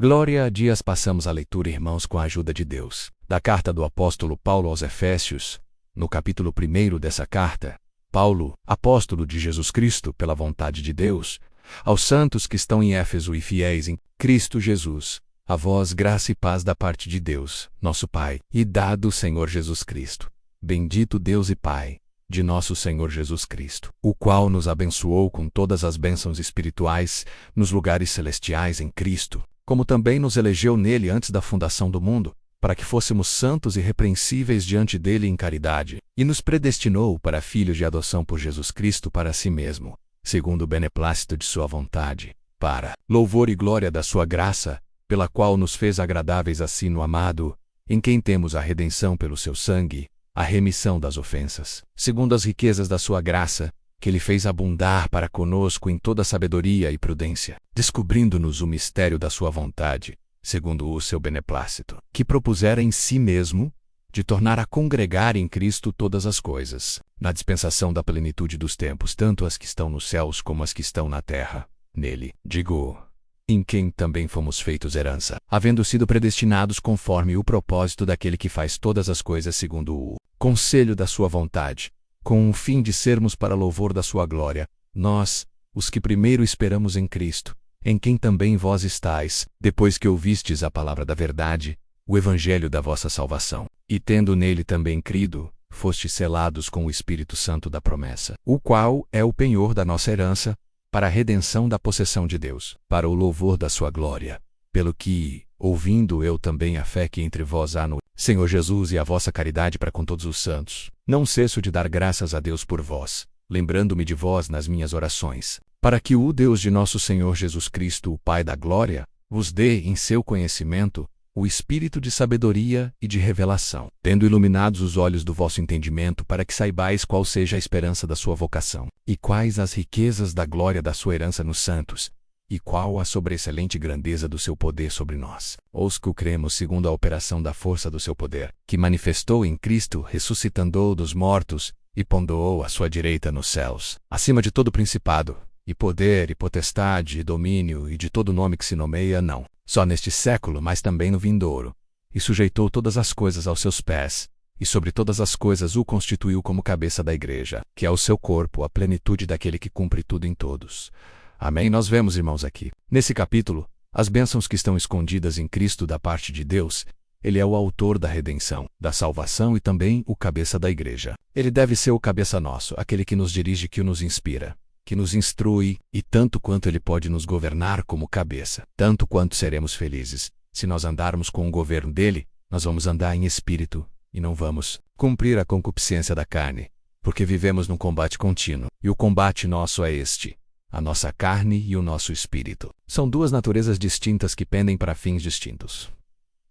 Glória a dias passamos a leitura, irmãos, com a ajuda de Deus, da carta do apóstolo Paulo aos Efésios. No capítulo 1 dessa carta, Paulo, apóstolo de Jesus Cristo pela vontade de Deus, aos santos que estão em Éfeso e fiéis em Cristo Jesus, a vós graça e paz da parte de Deus, nosso Pai, e do Senhor Jesus Cristo. Bendito Deus e Pai de nosso Senhor Jesus Cristo, o qual nos abençoou com todas as bênçãos espirituais nos lugares celestiais em Cristo, como também nos elegeu nele antes da fundação do mundo, para que fôssemos santos e irrepreensíveis diante dele em caridade, e nos predestinou para filhos de adoção por Jesus Cristo para si mesmo, segundo o beneplácito de sua vontade, para louvor e glória da sua graça, pela qual nos fez agradáveis a si no amado, em quem temos a redenção pelo seu sangue, a remissão das ofensas, segundo as riquezas da sua graça, que ele fez abundar para conosco em toda sabedoria e prudência, descobrindo-nos o mistério da sua vontade, segundo o seu beneplácito, que propusera em si mesmo, de tornar a congregar em Cristo todas as coisas, na dispensação da plenitude dos tempos, tanto as que estão nos céus como as que estão na terra. Nele, digo, em quem também fomos feitos herança, havendo sido predestinados conforme o propósito daquele que faz todas as coisas segundo o conselho da sua vontade, com o fim de sermos para louvor da sua glória, nós, os que primeiro esperamos em Cristo, em quem também vós estáis, depois que ouvistes a palavra da verdade, o evangelho da vossa salvação, e tendo nele também crido, fostes selados com o Espírito Santo da promessa, o qual é o penhor da nossa herança, para a redenção da possessão de Deus, para o louvor da sua glória, pelo que, ouvindo eu também a fé que entre vós há no Senhor Jesus e a vossa caridade para com todos os santos, não cesso de dar graças a Deus por vós, lembrando-me de vós nas minhas orações, para que o Deus de nosso Senhor Jesus Cristo, o Pai da glória, vos dê em seu conhecimento o espírito de sabedoria e de revelação, tendo iluminados os olhos do vosso entendimento, para que saibais qual seja a esperança da sua vocação, e quais as riquezas da glória da sua herança nos santos, e qual a sobreexcelente grandeza do seu poder sobre nós, os que o cremos segundo a operação da força do seu poder, que manifestou em Cristo, ressuscitando-o dos mortos, e pondo-o à sua direita nos céus, acima de todo principado, e poder, e potestade, e domínio, e de todo nome que se nomeia, não só neste século, mas também no vindouro, e sujeitou todas as coisas aos seus pés, e sobre todas as coisas o constituiu como cabeça da igreja, que é o seu corpo, a plenitude daquele que cumpre tudo em todos. Amém. Nós vemos, irmãos, aqui, nesse capítulo, as bênçãos que estão escondidas em Cristo da parte de Deus. Ele é o autor da redenção, da salvação e também o cabeça da igreja. Ele deve ser o cabeça nosso, aquele que nos dirige, que nos inspira, que nos instrui, e tanto quanto ele pode nos governar como cabeça, tanto quanto seremos felizes. Se nós andarmos com o governo dele, nós vamos andar em espírito, e não vamos cumprir a concupiscência da carne, porque vivemos num combate contínuo, e o combate nosso é este: a nossa carne e o nosso espírito. São duas naturezas distintas que pendem para fins distintos.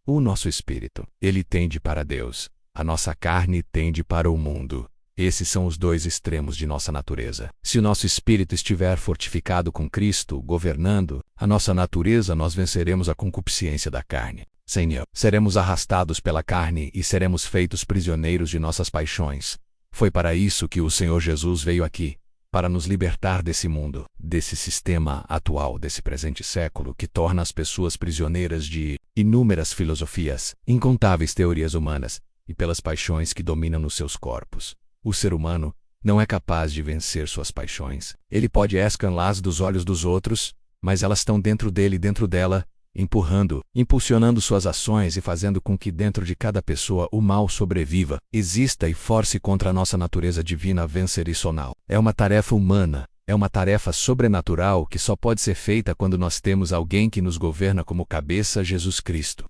O nosso espírito, ele tende para Deus, a nossa carne tende para o mundo. Esses são os dois extremos de nossa natureza. Se o nosso espírito estiver fortificado com Cristo, governando a nossa natureza, nós venceremos a concupiscência da carne. Sem ele, seremos arrastados pela carne e seremos feitos prisioneiros de nossas paixões. Foi para isso que o Senhor Jesus veio aqui, para nos libertar desse mundo, desse sistema atual, desse presente século, que torna as pessoas prisioneiras de inúmeras filosofias, incontáveis teorias humanas, e pelas paixões que dominam nos seus corpos. O ser humano não é capaz de vencer suas paixões. Ele pode escaneá-las dos olhos dos outros, mas elas estão dentro dele e dentro dela, empurrando, impulsionando suas ações e fazendo com que dentro de cada pessoa o mal sobreviva, exista e force contra a nossa natureza divina vencericional. É uma tarefa humana, é uma tarefa sobrenatural que só pode ser feita quando nós temos alguém que nos governa como cabeça, Jesus Cristo.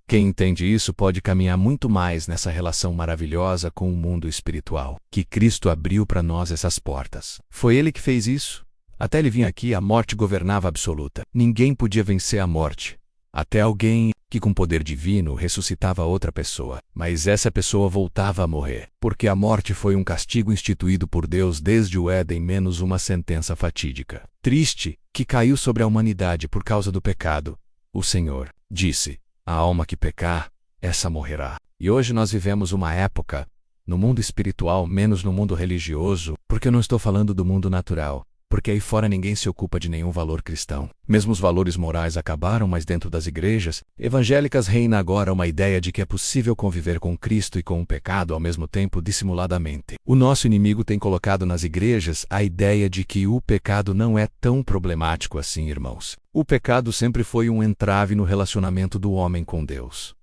Quem entende isso pode caminhar muito mais nessa relação maravilhosa com o mundo espiritual, que Cristo abriu para nós essas portas. Foi ele que fez isso. Até ele vir aqui, a morte governava absoluta. Ninguém podia vencer a morte. Até alguém que com poder divino ressuscitava outra pessoa. Mas essa pessoa voltava a morrer, porque a morte foi um castigo instituído por Deus desde o Éden, menos uma sentença fatídica, triste, que caiu sobre a humanidade por causa do pecado. O Senhor disse: a alma que pecar, essa morrerá. E hoje nós vivemos uma época, no mundo espiritual, menos no mundo religioso, porque eu não estou falando do mundo natural, porque aí fora ninguém se ocupa de nenhum valor cristão. Mesmo os valores morais acabaram, mas dentro das igrejas evangélicas reina agora uma ideia de que é possível conviver com Cristo e com o pecado ao mesmo tempo dissimuladamente. O nosso inimigo tem colocado nas igrejas a ideia de que o pecado não é tão problemático assim, irmãos. O pecado sempre foi um entrave no relacionamento do homem com Deus.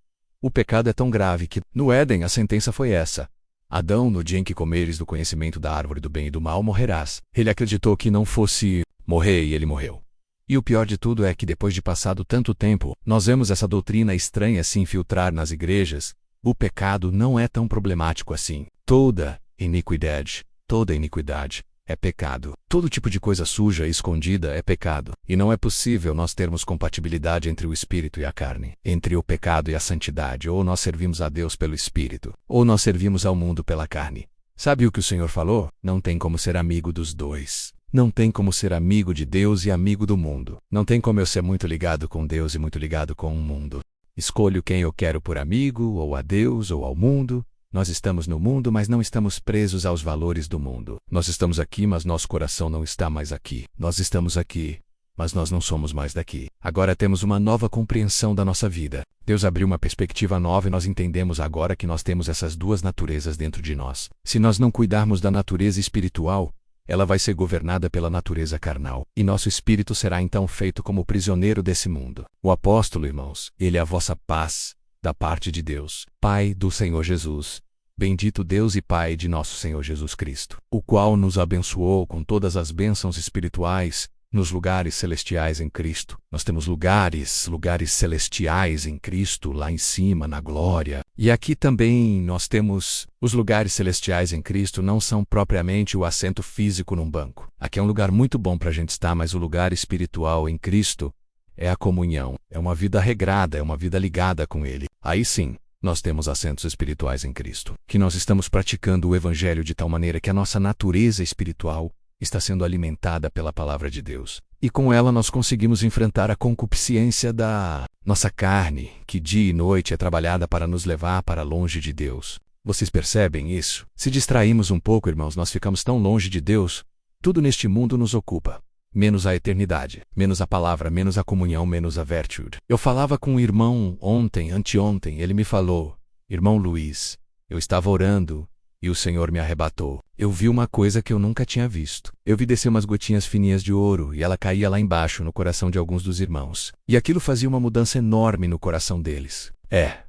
O pecado é tão grave que, no Éden, a sentença foi essa: Adão, no dia em que comeres do conhecimento da árvore do bem e do mal, morrerás. Ele acreditou que não fosse morrer e ele morreu. E o pior de tudo é que, depois de passado tanto tempo, nós vemos essa doutrina estranha se infiltrar nas igrejas. O pecado não é tão problemático assim. Toda iniquidade é pecado. Todo tipo de coisa suja e escondida é pecado. E não é possível nós termos compatibilidade entre o espírito e a carne, entre o pecado e a santidade. Ou nós servimos a Deus pelo espírito, ou nós servimos ao mundo pela carne. Sabe o que o Senhor falou? Não tem como ser amigo dos dois. Não tem como ser amigo de Deus e amigo do mundo. Não tem como eu ser muito ligado com Deus e muito ligado com o mundo. Escolho quem eu quero por amigo, ou a Deus, ou ao mundo. Nós estamos no mundo, mas não estamos presos aos valores do mundo. Nós estamos aqui, mas nosso coração não está mais aqui. Nós estamos aqui, mas nós não somos mais daqui. Agora temos uma nova compreensão da nossa vida. Deus abriu uma perspectiva nova e nós entendemos agora que nós temos essas duas naturezas dentro de nós. Se nós não cuidarmos da natureza espiritual, ela vai ser governada pela natureza carnal, e nosso espírito será então feito como prisioneiro desse mundo. O apóstolo, irmãos, ele é a vossa paz, da parte de Deus, Pai do Senhor Jesus. Bendito Deus e Pai de nosso Senhor Jesus Cristo, o qual nos abençoou com todas as bênçãos espirituais nos lugares celestiais em Cristo. Nós temos lugares celestiais em Cristo, lá em cima, na glória. E aqui também nós temos os lugares celestiais em Cristo, não são propriamente o assento físico num banco. Aqui é um lugar muito bom para a gente estar, mas o lugar espiritual em Cristo é a comunhão, é uma vida regrada, é uma vida ligada com Ele. Aí sim, nós temos assentos espirituais em Cristo, que nós estamos praticando o Evangelho de tal maneira que a nossa natureza espiritual está sendo alimentada pela Palavra de Deus. E com ela nós conseguimos enfrentar a concupiscência da nossa carne, que dia e noite é trabalhada para nos levar para longe de Deus. Vocês percebem isso? Se distraímos um pouco, irmãos, nós ficamos tão longe de Deus, tudo neste mundo nos ocupa. Menos a eternidade, menos a palavra, menos a comunhão, menos a virtude. Eu falava com um irmão anteontem, ele me falou: irmão Luiz, eu estava orando e o Senhor me arrebatou. Eu vi uma coisa que eu nunca tinha visto. Eu vi descer umas gotinhas fininhas de ouro e ela caía lá embaixo no coração de alguns dos irmãos. E aquilo fazia uma mudança enorme no coração deles.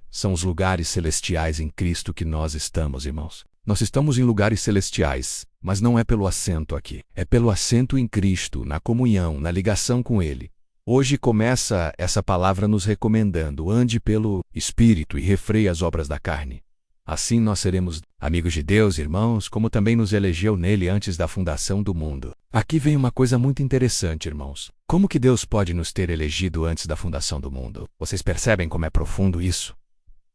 São os lugares celestiais em Cristo que nós estamos, irmãos. Nós estamos em lugares celestiais, mas não é pelo assento aqui. É pelo assento em Cristo, na comunhão, na ligação com Ele. Hoje começa essa palavra nos recomendando: ande pelo Espírito e refreie as obras da carne. Assim nós seremos amigos de Deus, irmãos, como também nos elegeu nele antes da fundação do mundo. Aqui vem uma coisa muito interessante, irmãos. Como que Deus pode nos ter elegido antes da fundação do mundo? Vocês percebem como é profundo isso?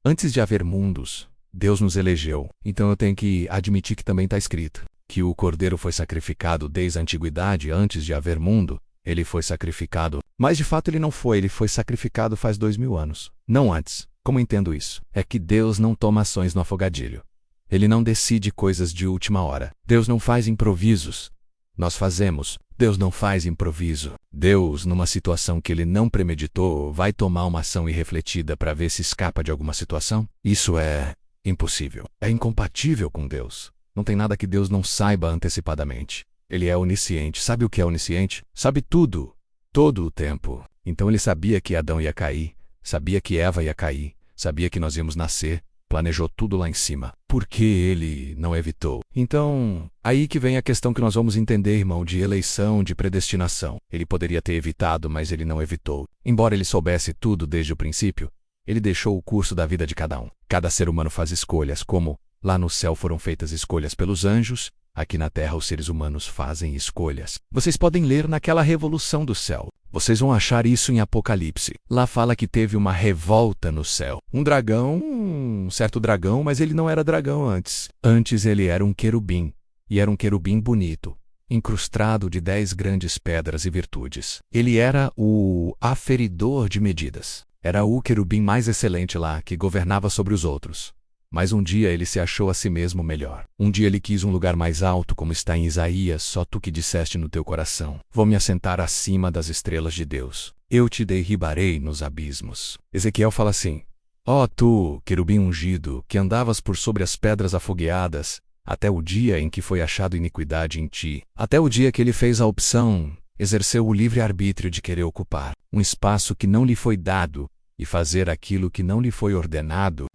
Antes de haver mundos, Deus nos elegeu. Então eu tenho que admitir que também está escrito que o Cordeiro foi sacrificado desde a antiguidade, antes de haver mundo. Ele foi sacrificado, mas de fato ele não foi, ele foi sacrificado faz 2000 anos, não antes. Como entendo isso? É que Deus não toma ações no afogadilho. Ele não decide coisas de última hora. Deus não faz improvisos. Nós fazemos. Deus não faz improviso. Deus, numa situação que ele não premeditou, vai tomar uma ação irrefletida para ver se escapa de alguma situação? Isso é impossível. É incompatível com Deus. Não tem nada que Deus não saiba antecipadamente. Ele é onisciente. Sabe o que é onisciente? Sabe tudo. Todo o tempo. Então ele sabia que Adão ia cair, sabia que Eva ia cair, sabia que nós íamos nascer, planejou tudo lá em cima. Por que ele não evitou? Então, aí que vem a questão que nós vamos entender, irmão, de eleição, de predestinação. Ele poderia ter evitado, mas ele não evitou. Embora ele soubesse tudo desde o princípio, ele deixou o curso da vida de cada um. Cada ser humano faz escolhas, como lá no céu foram feitas escolhas pelos anjos, aqui na terra os seres humanos fazem escolhas. Vocês podem ler naquela revolução do céu. Vocês vão achar isso em Apocalipse. Lá fala que teve uma revolta no céu. Um dragão, um certo dragão, mas ele não era dragão antes. Antes ele era um querubim, e era um querubim bonito, incrustado de 10 grandes pedras e virtudes. Ele era o aferidor de medidas. Era o querubim mais excelente lá, que governava sobre os outros. Mas um dia ele se achou a si mesmo melhor. Um dia ele quis um lugar mais alto, como está em Isaías, só tu que disseste no teu coração: vou me assentar acima das estrelas de Deus. Eu te derribarei nos abismos. Ezequiel fala assim: ó tu, querubim ungido, que andavas por sobre as pedras afogueadas, até o dia em que foi achado iniquidade em ti, até o dia que ele fez a opção, exerceu o livre-arbítrio de querer ocupar um espaço que não lhe foi dado e fazer aquilo que não lhe foi ordenado,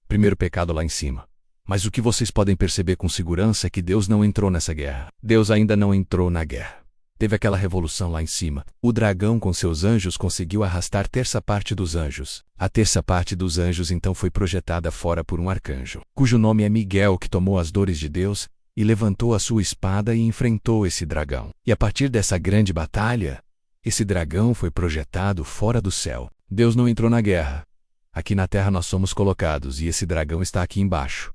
primeiro pecado lá em cima. Mas o que vocês podem perceber com segurança é que Deus não entrou nessa guerra. Deus ainda não entrou na guerra. Teve aquela revolução lá em cima. O dragão com seus anjos conseguiu arrastar terça parte dos anjos. A terça parte dos anjos então foi projetada fora por um arcanjo, cujo nome é Miguel, que tomou as dores de Deus e levantou a sua espada e enfrentou esse dragão. E a partir dessa grande batalha, esse dragão foi projetado fora do céu. Deus não entrou na guerra. Aqui na terra nós somos colocados e esse dragão está aqui embaixo.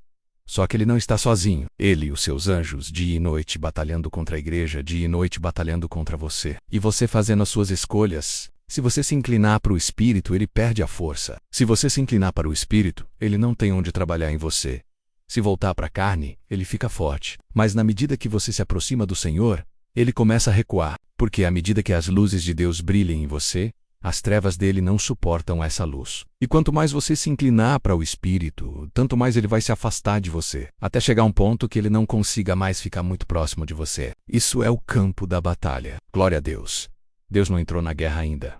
Só que ele não está sozinho. Ele e os seus anjos, dia e noite batalhando contra a igreja, dia e noite batalhando contra você. E você fazendo as suas escolhas. Se você se inclinar para o espírito, ele perde a força. Se você se inclinar para o espírito, ele não tem onde trabalhar em você. Se voltar para a carne, ele fica forte. Mas na medida que você se aproxima do Senhor, ele começa a recuar. Porque à medida que as luzes de Deus brilhem em você, as trevas dele não suportam essa luz. E quanto mais você se inclinar para o Espírito, tanto mais ele vai se afastar de você, até chegar a um ponto que ele não consiga mais ficar muito próximo de você. Isso é o campo da batalha. Glória a Deus. Deus não entrou na guerra ainda.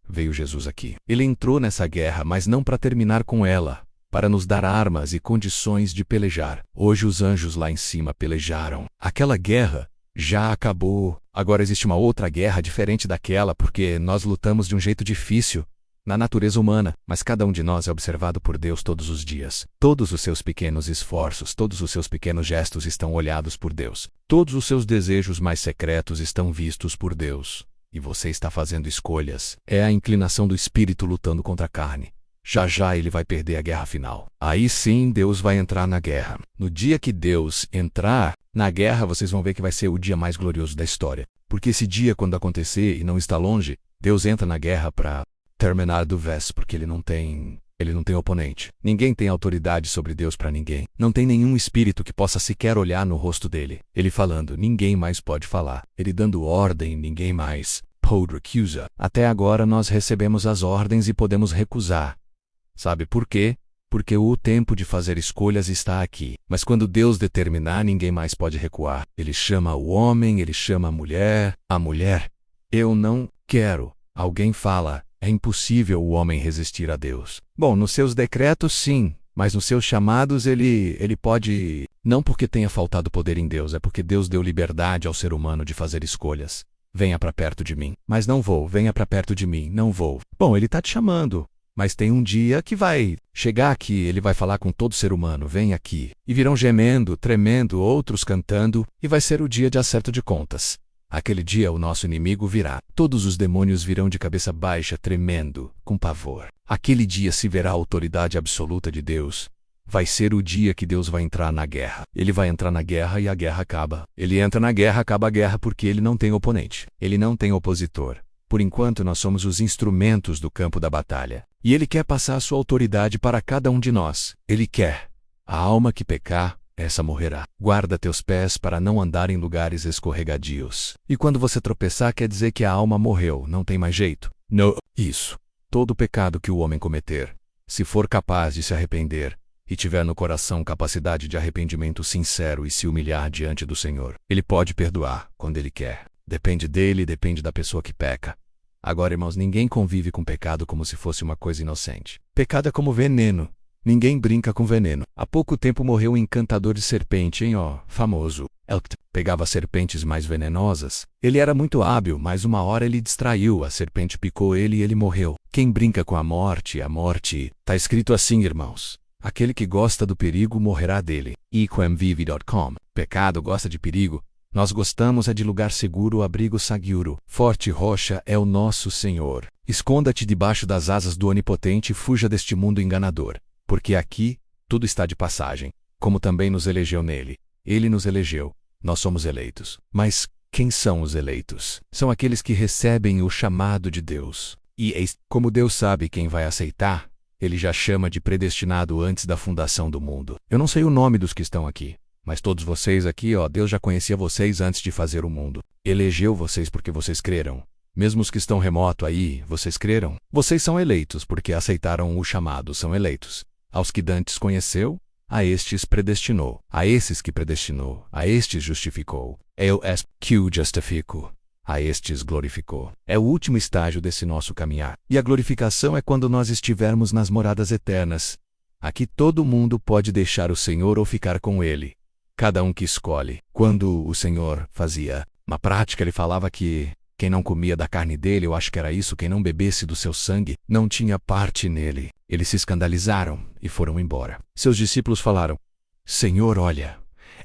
Veio Jesus aqui. Ele entrou nessa guerra, mas não para terminar com ela, para nos dar armas e condições de pelejar. Hoje os anjos lá em cima pelejaram. Aquela guerra já acabou. Agora existe uma outra guerra diferente daquela, porque nós lutamos de um jeito difícil na natureza humana, mas cada um de nós é observado por Deus todos os dias. Todos os seus pequenos esforços, todos os seus pequenos gestos estão olhados por Deus. Todos os seus desejos mais secretos estão vistos por Deus. E você está fazendo escolhas. É a inclinação do espírito lutando contra a carne. Já já ele vai perder a guerra final. Aí sim Deus vai entrar na guerra. No dia que Deus entrar na guerra, vocês vão ver que vai ser o dia mais glorioso da história. Porque esse dia, quando acontecer e não está longe, Deus entra na guerra para terminar do vez, porque ele não tem oponente. Ninguém tem autoridade sobre Deus para ninguém. Não tem nenhum espírito que possa sequer olhar no rosto dele. Ele falando, ninguém mais pode falar. Ele dando ordem, ninguém mais pode recusar. Até agora nós recebemos as ordens e podemos recusar. Sabe por quê? Porque o tempo de fazer escolhas está aqui. Mas quando Deus determinar, ninguém mais pode recuar. Ele chama o homem, ele chama a mulher. Eu não quero. Alguém fala, é impossível o homem resistir a Deus. Bom, nos seus decretos sim, mas nos seus chamados ele pode... Não porque tenha faltado poder em Deus, é porque Deus deu liberdade ao ser humano de fazer escolhas. Venha para perto de mim. Mas não vou. Venha para perto de mim. Não vou. Bom, ele está te chamando. Mas tem um dia que vai chegar aqui, ele vai falar com todo ser humano, vem aqui. E virão gemendo, tremendo, outros cantando, e vai ser o dia de acerto de contas. Aquele dia o nosso inimigo virá. Todos os demônios virão de cabeça baixa, tremendo, com pavor. Aquele dia se verá a autoridade absoluta de Deus. Vai ser o dia que Deus vai entrar na guerra. Ele vai entrar na guerra e a guerra acaba. Ele entra na guerra, acaba a guerra porque ele não tem oponente. Ele não tem opositor. Por enquanto nós somos os instrumentos do campo da batalha. E ele quer passar a sua autoridade para cada um de nós. Ele quer. A alma que pecar, essa morrerá. Guarda teus pés para não andar em lugares escorregadios. E quando você tropeçar, quer dizer que a alma morreu, não tem mais jeito. Não. Isso. Todo pecado que o homem cometer, se for capaz de se arrepender, e tiver no coração capacidade de arrependimento sincero e se humilhar diante do Senhor, ele pode perdoar quando ele quer. Depende dele, depende da pessoa que peca. Agora, irmãos, ninguém convive com pecado como se fosse uma coisa inocente. Pecado é como veneno. Ninguém brinca com veneno. Há pouco tempo morreu um encantador de serpente, hein, famoso. Pegava serpentes mais venenosas. Ele era muito hábil, mas uma hora ele distraiu, a serpente picou ele e ele morreu. Quem brinca com a morte, tá escrito assim, irmãos. Aquele que gosta do perigo morrerá dele. equemvive.com. Pecado gosta de perigo. Nós gostamos é de lugar seguro, abrigo seguro. Forte rocha é o nosso Senhor. Esconda-te debaixo das asas do Onipotente e fuja deste mundo enganador. Porque aqui, tudo está de passagem, como também nos elegeu nele. Ele nos elegeu. Nós somos eleitos. Mas quem são os eleitos? São aqueles que recebem o chamado de Deus. E como Deus sabe quem vai aceitar, Ele já chama de predestinado antes da fundação do mundo. Eu não sei o nome dos que estão aqui, mas todos vocês aqui, Deus já conhecia vocês antes de fazer o mundo. Elegeu vocês porque vocês creram. Mesmo os que estão remoto aí, vocês creram? Vocês são eleitos porque aceitaram o chamado, são eleitos. Aos que dantes conheceu, a estes predestinou. A esses que predestinou, a estes justificou. Eu es que o justifico. A estes glorificou. É o último estágio desse nosso caminhar. E a glorificação é quando nós estivermos nas moradas eternas. Aqui todo mundo pode deixar o Senhor ou ficar com Ele. Cada um que escolhe. Quando o Senhor fazia uma prática, Ele falava que quem não comia da carne dele, eu acho que era isso, quem não bebesse do seu sangue, não tinha parte nele. Eles se escandalizaram e foram embora. Seus discípulos falaram: Senhor, olha,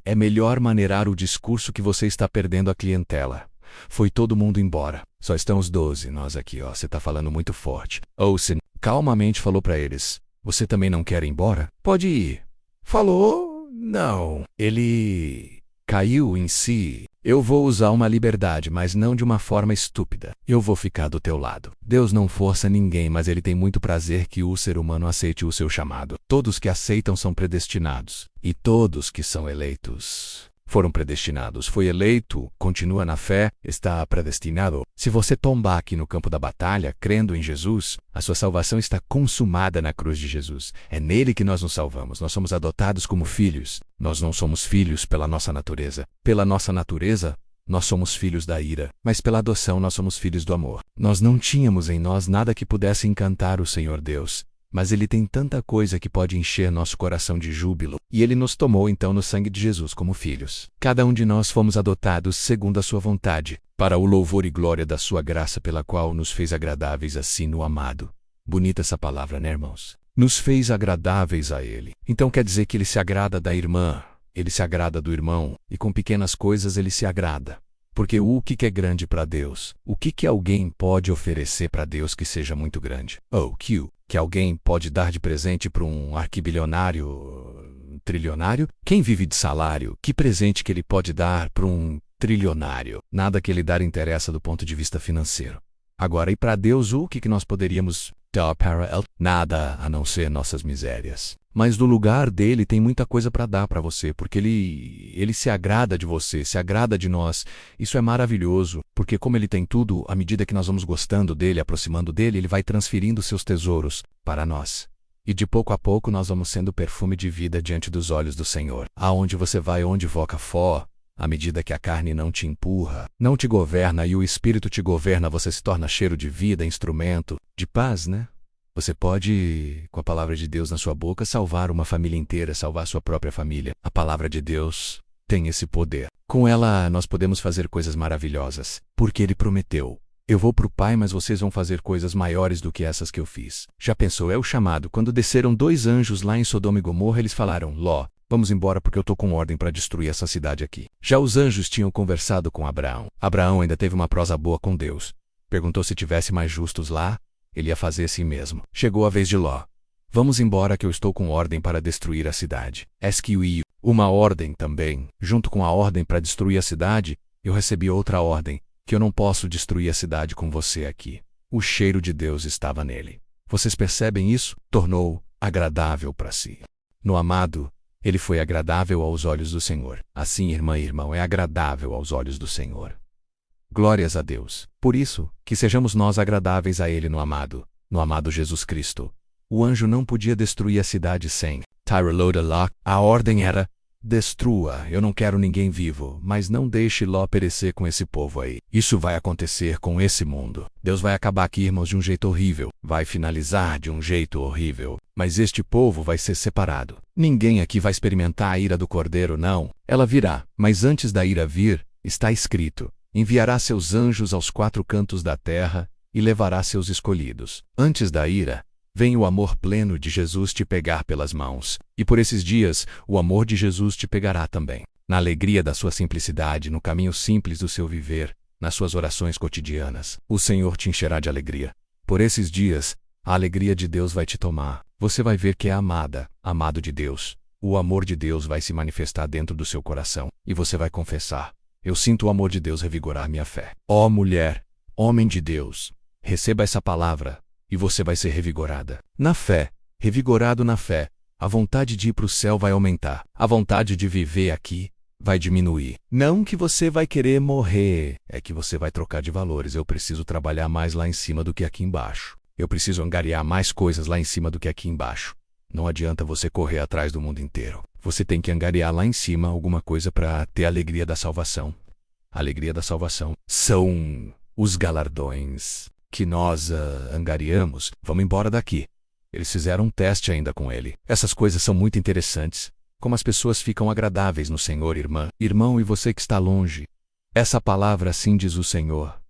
é melhor maneirar o discurso que você está perdendo a clientela. Foi todo mundo embora. Só estão os 12, nós aqui, você está falando muito forte. Olsen calmamente falou para eles: você também não quer ir embora? Pode ir. Falou? Não. Ele caiu em si. Eu vou usar uma liberdade, mas não de uma forma estúpida. Eu vou ficar do teu lado. Deus não força ninguém, mas Ele tem muito prazer que o ser humano aceite o seu chamado. Todos que aceitam são predestinados. E todos que são eleitos foram predestinados. Foi eleito, continua na fé, está predestinado. Se você tombar aqui no campo da batalha, crendo em Jesus, a sua salvação está consumada na cruz de Jesus. É nele que nós nos salvamos. Nós somos adotados como filhos. Nós não somos filhos pela nossa natureza. Pela nossa natureza, nós somos filhos da ira, mas pela adoção nós somos filhos do amor. Nós não tínhamos em nós nada que pudesse encantar o Senhor Deus. Mas Ele tem tanta coisa que pode encher nosso coração de júbilo, e Ele nos tomou então no sangue de Jesus como filhos. Cada um de nós fomos adotados segundo a sua vontade, para o louvor e glória da sua graça pela qual nos fez agradáveis assim no amado. Bonita essa palavra, né, irmãos? Nos fez agradáveis a Ele. Então quer dizer que Ele se agrada da irmã, Ele se agrada do irmão, e com pequenas coisas Ele se agrada. Porque o que é grande para Deus? O que alguém pode oferecer para Deus que seja muito grande? Que alguém pode dar de presente para um arquibilionário, trilionário? Quem vive de salário? Que presente que ele pode dar para um trilionário? Nada que ele dar interessa do ponto de vista financeiro. Agora, e para Deus o que nós poderíamos dar para Ele? Nada a não ser nossas misérias. Mas do lugar dele tem muita coisa para dar para você, porque ele se agrada de você, se agrada de nós. Isso é maravilhoso, porque como ele tem tudo, à medida que nós vamos gostando dele, aproximando dele, ele vai transferindo seus tesouros para nós. E de pouco a pouco nós vamos sendo perfume de vida diante dos olhos do Senhor. Aonde você vai, onde voca fó, à medida que a carne não te empurra, não te governa e o Espírito te governa, você se torna cheiro de vida, instrumento de paz, né? Você pode, com a palavra de Deus na sua boca, salvar uma família inteira, salvar sua própria família. A palavra de Deus tem esse poder. Com ela, nós podemos fazer coisas maravilhosas, porque Ele prometeu: eu vou para o Pai, mas vocês vão fazer coisas maiores do que essas que eu fiz. Já pensou, é o chamado. Quando desceram 2 anjos lá em Sodoma e Gomorra, eles falaram: Ló, vamos embora porque eu estou com ordem para destruir essa cidade aqui. Já os anjos tinham conversado com Abraão. Abraão ainda teve uma prosa boa com Deus. Perguntou se tivesse mais justos lá. Ele ia fazer assim mesmo. Chegou a vez de Ló. Vamos embora que eu estou com ordem para destruir a cidade. Uma ordem também. Junto com a ordem para destruir a cidade, eu recebi outra ordem, que eu não posso destruir a cidade com você aqui. O cheiro de Deus estava nele. Vocês percebem isso? Tornou agradável para si. No amado, ele foi agradável aos olhos do Senhor. Assim, irmã e irmão, é agradável aos olhos do Senhor. Glórias a Deus. Por isso, que sejamos nós agradáveis a Ele no amado Jesus Cristo. O anjo não podia destruir a cidade sem Tyre Ló. A ordem era: destrua, eu não quero ninguém vivo, mas não deixe Ló perecer com esse povo aí. Isso vai acontecer com esse mundo. Deus vai acabar aqui, irmãos, de um jeito horrível. Vai finalizar de um jeito horrível. Mas este povo vai ser separado. Ninguém aqui vai experimentar a ira do Cordeiro, não. Ela virá, mas antes da ira vir, está escrito: enviará seus anjos aos 4 cantos da terra e levará seus escolhidos. Antes da ira, vem o amor pleno de Jesus te pegar pelas mãos. E por esses dias, o amor de Jesus te pegará também. Na alegria da sua simplicidade, no caminho simples do seu viver, nas suas orações cotidianas, o Senhor te encherá de alegria. Por esses dias, a alegria de Deus vai te tomar. Você vai ver que é amada, amado de Deus. O amor de Deus vai se manifestar dentro do seu coração. E você vai confessar: eu sinto o amor de Deus revigorar minha fé. Ó mulher, homem de Deus, receba essa palavra, e você vai ser revigorada na fé, revigorado na fé, a vontade de ir para o céu vai aumentar. A vontade de viver aqui vai diminuir. Não que você vai querer morrer, é que você vai trocar de valores. Eu preciso trabalhar mais lá em cima do que aqui embaixo. Eu preciso angariar mais coisas lá em cima do que aqui embaixo. Não adianta você correr atrás do mundo inteiro. Você tem que angariar lá em cima alguma coisa para ter a alegria da salvação. A alegria da salvação são os galardões que nós angariamos. Vamos embora daqui. Eles fizeram um teste ainda com ele. Essas coisas são muito interessantes. Como as pessoas ficam agradáveis no Senhor, irmã. Irmão, e você que está longe. Essa palavra assim diz o Senhor.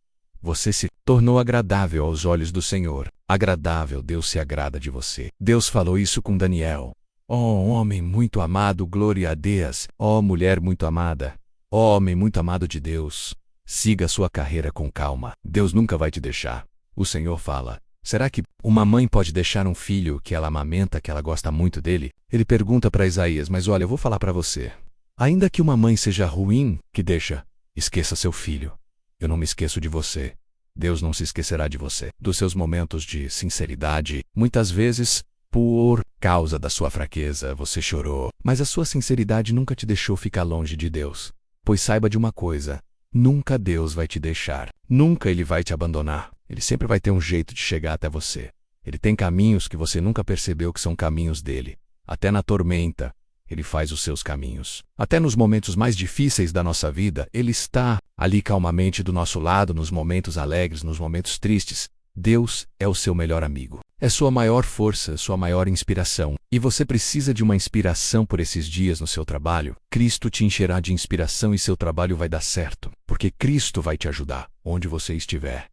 Você se tornou agradável aos olhos do Senhor. Agradável, Deus se agrada de você. Deus falou isso com Daniel. Ó homem muito amado, glória a Deus. Ó mulher muito amada. Ó homem muito amado de Deus. Siga sua carreira com calma. Deus nunca vai te deixar. O Senhor fala. Será que uma mãe pode deixar um filho que ela amamenta, que ela gosta muito dele? Ele pergunta para Isaías, mas olha, eu vou falar para você. Ainda que uma mãe seja ruim, que deixa, esqueça seu filho. Eu não me esqueço de você. Deus não se esquecerá de você. Dos seus momentos de sinceridade, muitas vezes, por causa da sua fraqueza, você chorou. Mas a sua sinceridade nunca te deixou ficar longe de Deus. Pois saiba de uma coisa, nunca Deus vai te deixar. Nunca Ele vai te abandonar. Ele sempre vai ter um jeito de chegar até você. Ele tem caminhos que você nunca percebeu que são caminhos dele. Até na tormenta, Ele faz os seus caminhos. Até nos momentos mais difíceis da nossa vida, Ele está ali calmamente do nosso lado, nos momentos alegres, nos momentos tristes. Deus é o seu melhor amigo. É sua maior força, sua maior inspiração. E você precisa de uma inspiração por esses dias no seu trabalho? Cristo te encherá de inspiração e seu trabalho vai dar certo. Porque Cristo vai te ajudar, onde você estiver.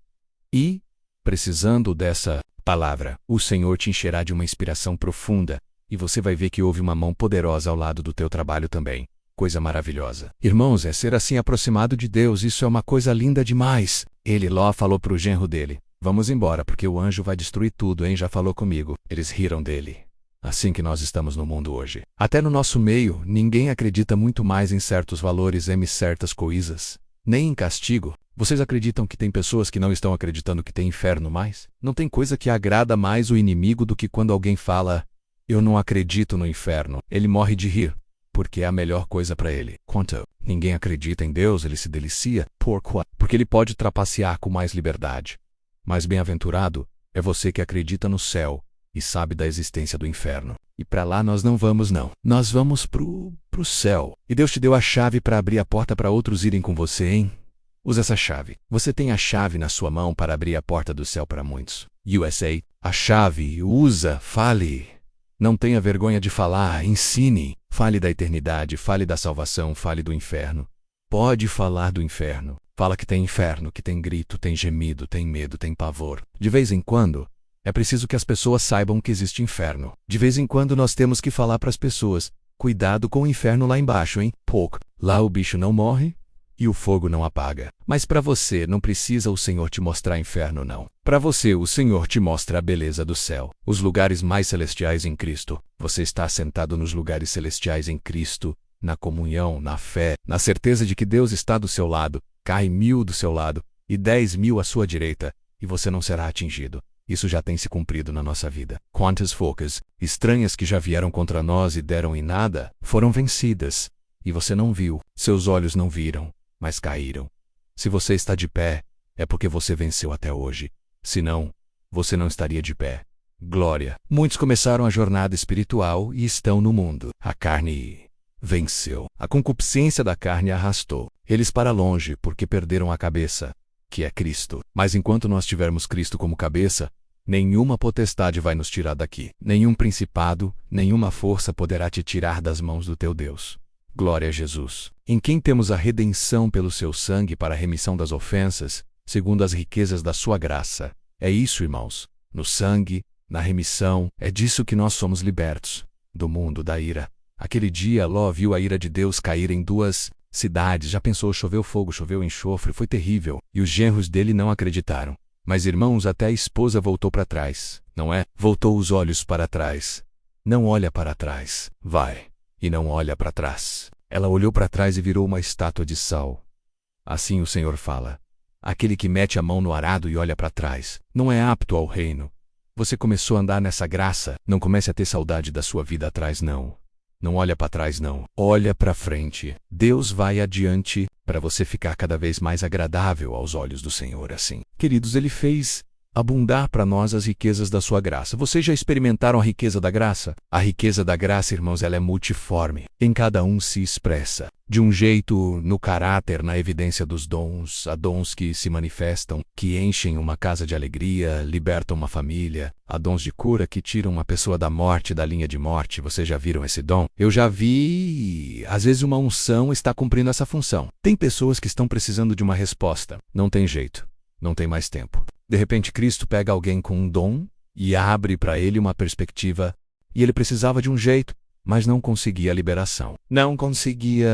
E, precisando dessa palavra, o Senhor te encherá de uma inspiração profunda, e você vai ver que houve uma mão poderosa ao lado do teu trabalho também. Coisa maravilhosa. Irmãos, é ser assim aproximado de Deus, isso é uma coisa linda demais. Ló falou para o genro dele, vamos embora porque o anjo vai destruir tudo, hein? Já falou comigo. Eles riram dele. Assim que nós estamos no mundo hoje. Até no nosso meio, ninguém acredita muito mais em certos valores, em certas coisas. Nem em castigo. Vocês acreditam que tem pessoas que não estão acreditando que tem inferno mais? Não tem coisa que agrada mais o inimigo do que quando alguém fala, eu não acredito no inferno. Ele morre de rir, porque é a melhor coisa para ele. Quanto ninguém acredita em Deus, ele se delicia. Porque ele pode trapacear com mais liberdade. Mas bem-aventurado é você que acredita no céu e sabe da existência do inferno. E para lá nós não vamos não. Nós vamos pro céu. E Deus te deu a chave para abrir a porta para outros irem com você, hein? Usa essa chave. Você tem a chave na sua mão para abrir a porta do céu para muitos. USA. A chave. Usa. Fale. Não tenha vergonha de falar. Ensine. Fale da eternidade. Fale da salvação. Fale do inferno. Pode falar do inferno. Fala que tem inferno, que tem grito, tem gemido, tem medo, tem pavor. De vez em quando, é preciso que as pessoas saibam que existe inferno. De vez em quando nós temos que falar para as pessoas, cuidado com o inferno lá embaixo, hein? Lá o bicho não morre e o fogo não apaga. Mas para você não precisa o Senhor te mostrar inferno não. Para você o Senhor te mostra a beleza do céu, os lugares mais celestiais em Cristo. Você está sentado nos lugares celestiais em Cristo, na comunhão, na fé, na certeza de que Deus está do seu lado. Cai 1000 do seu lado e 10.000 à sua direita, e você não será atingido. Isso já tem se cumprido na nossa vida. Quantas focas estranhas que já vieram contra nós e deram em nada, foram vencidas. E você não viu, seus olhos não viram, mas caíram. Se você está de pé, é porque você venceu até hoje. Se não, você não estaria de pé. Glória! Muitos começaram a jornada espiritual e estão no mundo. A carne venceu. A concupiscência da carne arrastou eles para longe porque perderam a cabeça, que é Cristo. Mas enquanto nós tivermos Cristo como cabeça, nenhuma potestade vai nos tirar daqui. Nenhum principado, nenhuma força poderá te tirar das mãos do teu Deus. Glória a Jesus. Em quem temos a redenção pelo seu sangue para a remissão das ofensas, segundo as riquezas da sua graça. É isso, irmãos. No sangue, na remissão, é disso que nós somos libertos. Do mundo da ira. Aquele dia Ló viu a ira de Deus cair em 2 cidades. Já pensou, choveu fogo, choveu enxofre, foi terrível. E os genros dele não acreditaram. Mas irmãos, até a esposa voltou para trás, não é? Voltou os olhos para trás. Não olha para trás. Vai. E não olha para trás. Ela olhou para trás e virou uma estátua de sal. Assim o Senhor fala. Aquele que mete a mão no arado e olha para trás, não é apto ao reino. Você começou a andar nessa graça, não comece a ter saudade da sua vida atrás não. Não olha para trás não, olha para frente. Deus vai adiante, para você ficar cada vez mais agradável aos olhos do Senhor assim. Queridos, Ele fez abundar para nós as riquezas da sua graça. Vocês já experimentaram a riqueza da graça? A riqueza da graça, irmãos, ela é multiforme. Em cada um se expressa. De um jeito no caráter, na evidência dos dons. Há dons que se manifestam, que enchem uma casa de alegria, libertam uma família. Há dons de cura que tiram uma pessoa da morte, da linha de morte. Vocês já viram esse dom? Eu já vi. Às vezes uma unção está cumprindo essa função. Tem pessoas que estão precisando de uma resposta. Não tem jeito. Não tem mais tempo. De repente, Cristo pega alguém com um dom e abre para ele uma perspectiva. E ele precisava de um jeito, mas não conseguia a liberação. Não conseguia.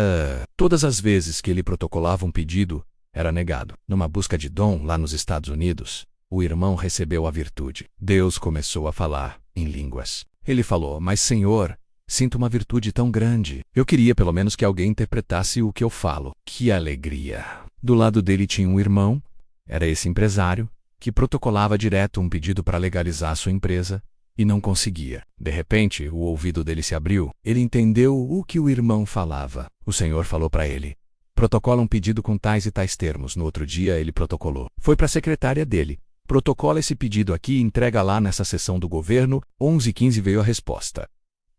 Todas as vezes que ele protocolava um pedido, era negado. Numa busca de dom lá nos Estados Unidos, o irmão recebeu a virtude. Deus começou a falar em línguas. Ele falou: "Mas, Senhor, sinto uma virtude tão grande. Eu queria pelo menos que alguém interpretasse o que eu falo." Que alegria! Do lado dele tinha um irmão, era esse empresário, que protocolava direto um pedido para legalizar sua empresa e não conseguia. De repente, o ouvido dele se abriu. Ele entendeu o que o irmão falava. O Senhor falou para ele: "Protocola um pedido com tais e tais termos." No outro dia, ele protocolou. Foi para a secretária dele: "Protocola esse pedido aqui e entrega lá nessa seção do governo." 11h15 veio a resposta: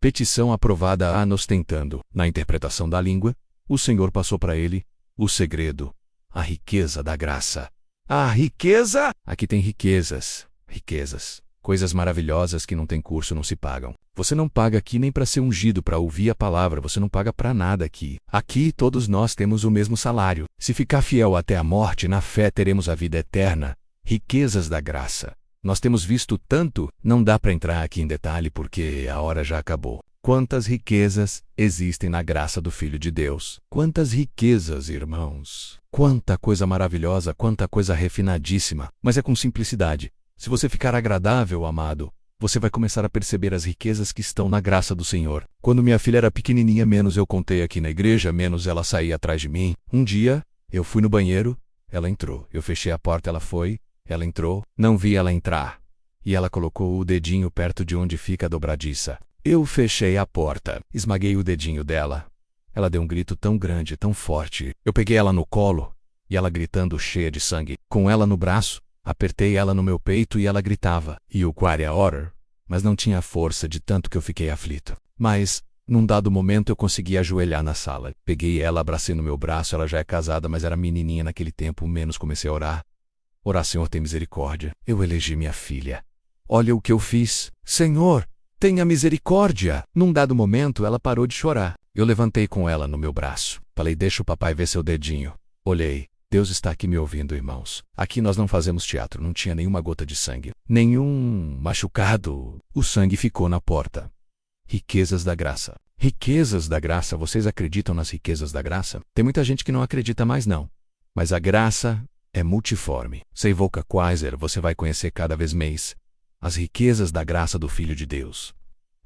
"Petição aprovada ostentando." Na interpretação da língua, o Senhor passou para ele o segredo, a riqueza da graça. A riqueza? Aqui tem riquezas, riquezas, coisas maravilhosas que não tem curso, não se pagam. Você não paga aqui nem para ser ungido, para ouvir a palavra, você não paga para nada aqui. Aqui todos nós temos o mesmo salário. Se ficar fiel até a morte, na fé teremos a vida eterna. Riquezas da graça. Nós temos visto tanto, não dá para entrar aqui em detalhe porque a hora já acabou. Quantas riquezas existem na graça do Filho de Deus. Quantas riquezas, irmãos. Quanta coisa maravilhosa, quanta coisa refinadíssima. Mas é com simplicidade. Se você ficar agradável, amado, você vai começar a perceber as riquezas que estão na graça do Senhor. Quando minha filha era pequenininha, menos eu contei aqui na igreja, menos ela saía atrás de mim. Um dia, eu fui no banheiro, ela entrou. Eu fechei a porta, ela foi, ela entrou, não vi ela entrar. E ela colocou o dedinho perto de onde fica a dobradiça. Eu fechei a porta, esmaguei o dedinho dela. Ela deu um grito tão grande, tão forte. Eu peguei ela no colo, e ela gritando cheia de sangue. Com ela no braço, apertei ela no meu peito e ela gritava. E o quarter order, mas não tinha força de tanto que eu fiquei aflito. Mas, num dado momento eu consegui ajoelhar na sala. Peguei ela, abracei no meu braço, ela já é casada, mas era menininha naquele tempo, menos comecei a orar. Orar: "Senhor, tem misericórdia. Eu elegi minha filha. Olha o que eu fiz. Senhor, tenha misericórdia." Num dado momento, ela parou de chorar. Eu levantei com ela no meu braço. Falei: "Deixa o papai ver seu dedinho." Olhei. Deus está aqui me ouvindo, irmãos. Aqui nós não fazemos teatro, não tinha nenhuma gota de sangue. Nenhum machucado. O sangue ficou na porta. Riquezas da graça. Riquezas da graça. Vocês acreditam nas riquezas da graça? Tem muita gente que não acredita mais não. Mas a graça é multiforme. Seivoca Quaiser, você vai conhecer cada vez mais as riquezas da graça do Filho de Deus.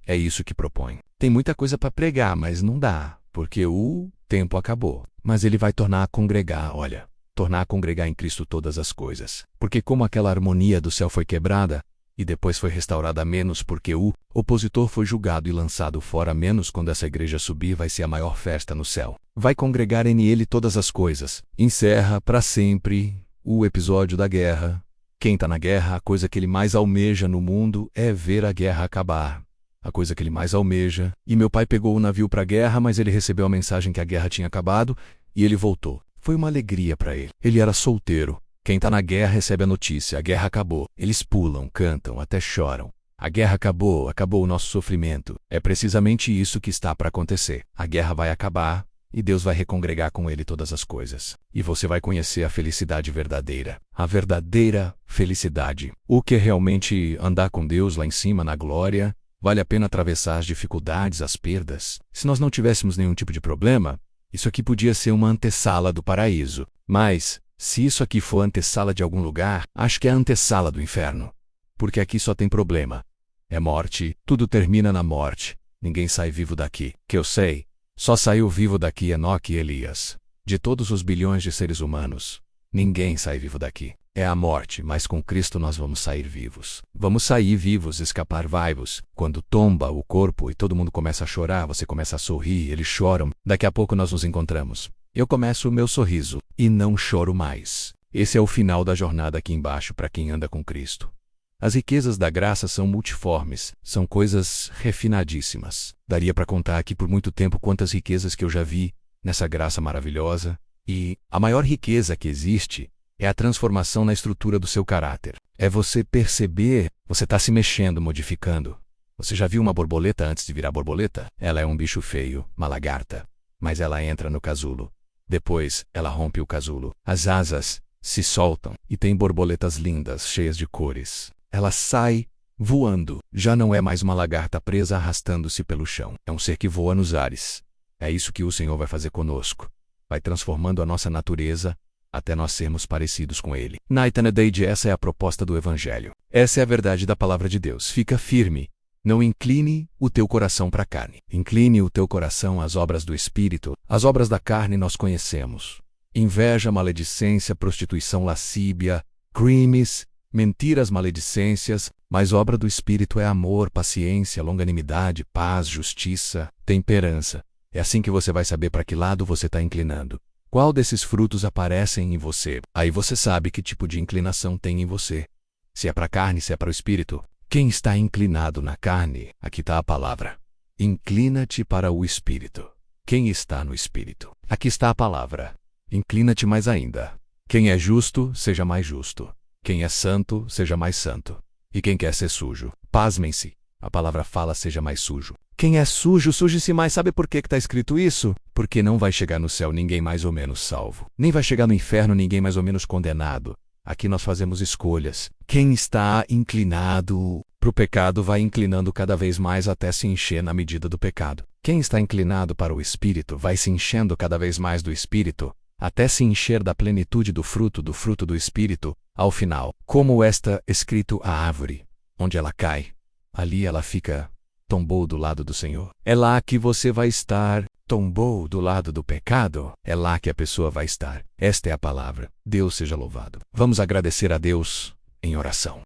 É isso que propõe. Tem muita coisa para pregar, mas não dá, porque o tempo acabou. Mas ele vai tornar a congregar, olha, tornar a congregar em Cristo todas as coisas. Porque como aquela harmonia do céu foi quebrada, e depois foi restaurada a menos porque o opositor foi julgado e lançado fora a menos, quando essa igreja subir vai ser a maior festa no céu. Vai congregar em ele todas as coisas. Encerra para sempre o episódio da guerra. Quem está na guerra, a coisa que ele mais almeja no mundo é ver a guerra acabar. A coisa que ele mais almeja. E meu pai pegou o navio para a guerra, mas ele recebeu a mensagem que a guerra tinha acabado e ele voltou. Foi uma alegria para ele. Ele era solteiro. Quem está na guerra recebe a notícia: a guerra acabou. Eles pulam, cantam, até choram. A guerra acabou, acabou o nosso sofrimento. É precisamente isso que está para acontecer. A guerra vai acabar e Deus vai recongregar com ele todas as coisas. E você vai conhecer a felicidade verdadeira. A verdadeira felicidade. O que é realmente andar com Deus lá em cima na glória. Vale a pena atravessar as dificuldades, as perdas. Se nós não tivéssemos nenhum tipo de problema, isso aqui podia ser uma antessala do paraíso. Mas, se isso aqui for antessala de algum lugar, acho que é a antessala do inferno. Porque aqui só tem problema. É morte, tudo termina na morte. Ninguém sai vivo daqui. Que eu sei, só saiu vivo daqui Enoque e Elias. De todos os bilhões de seres humanos, ninguém sai vivo daqui. é a morte, mas com Cristo nós vamos sair vivos. Vamos sair vivos, escapar vivos. Quando tomba o corpo e todo mundo começa a chorar, você começa a sorrir, eles choram. Daqui a pouco nós nos encontramos. Eu começo o meu sorriso e não choro mais. Esse é o final da jornada aqui embaixo para quem anda com Cristo. As riquezas da graça são multiformes, são coisas refinadíssimas. Daria para contar aqui por muito tempo quantas riquezas que eu já vi nessa graça maravilhosa. E a maior riqueza que existe é a transformação na estrutura do seu caráter. É você perceber, você está se mexendo, modificando. Você já viu uma borboleta antes de virar borboleta? Ela é um bicho feio, uma lagarta. Mas ela entra no casulo. Depois, ela rompe o casulo. As asas se soltam e tem borboletas lindas, cheias de cores. Ela sai voando. Já não é mais uma lagarta presa arrastando-se pelo chão. É um ser que voa nos ares. É isso que o Senhor vai fazer conosco. Vai transformando a nossa natureza até nós sermos parecidos com Ele. Night and Day, essa é a proposta do Evangelho. Essa é a verdade da palavra de Deus. Fica firme. Não incline o teu coração para a carne. Incline o teu coração às obras do Espírito. As obras da carne nós conhecemos. Inveja, maledicência, prostituição, lascívia, crimes, mentiras, maledicências, mas obra do Espírito é amor, paciência, longanimidade, paz, justiça, temperança. É assim que você vai saber para que lado você está inclinando. Qual desses frutos aparecem em você? Aí você sabe que tipo de inclinação tem em você. Se é para a carne, se é para o Espírito. Quem está inclinado na carne, aqui está a palavra. Inclina-te para o Espírito. Quem está no Espírito? Aqui está a palavra. Inclina-te mais ainda. Quem é justo, seja mais justo. Quem é santo, seja mais santo. E quem quer ser sujo, pasmem-se. A palavra fala seja mais sujo. Quem é sujo, suje-se mais. Sabe por que está escrito isso? Porque não vai chegar no céu ninguém mais ou menos salvo. Nem vai chegar no inferno ninguém mais ou menos condenado. Aqui nós fazemos escolhas. Quem está inclinado para o pecado vai inclinando cada vez mais até se encher na medida do pecado. Quem está inclinado para o Espírito vai se enchendo cada vez mais do Espírito, até se encher da plenitude do fruto do Espírito, ao final. Como está escrito a árvore, onde ela cai, ali ela fica. Tombou do lado do Senhor. É lá que você vai estar. Tombou do lado do pecado. É lá que a pessoa vai estar. Esta é a palavra. Deus seja louvado. Vamos agradecer a Deus em oração.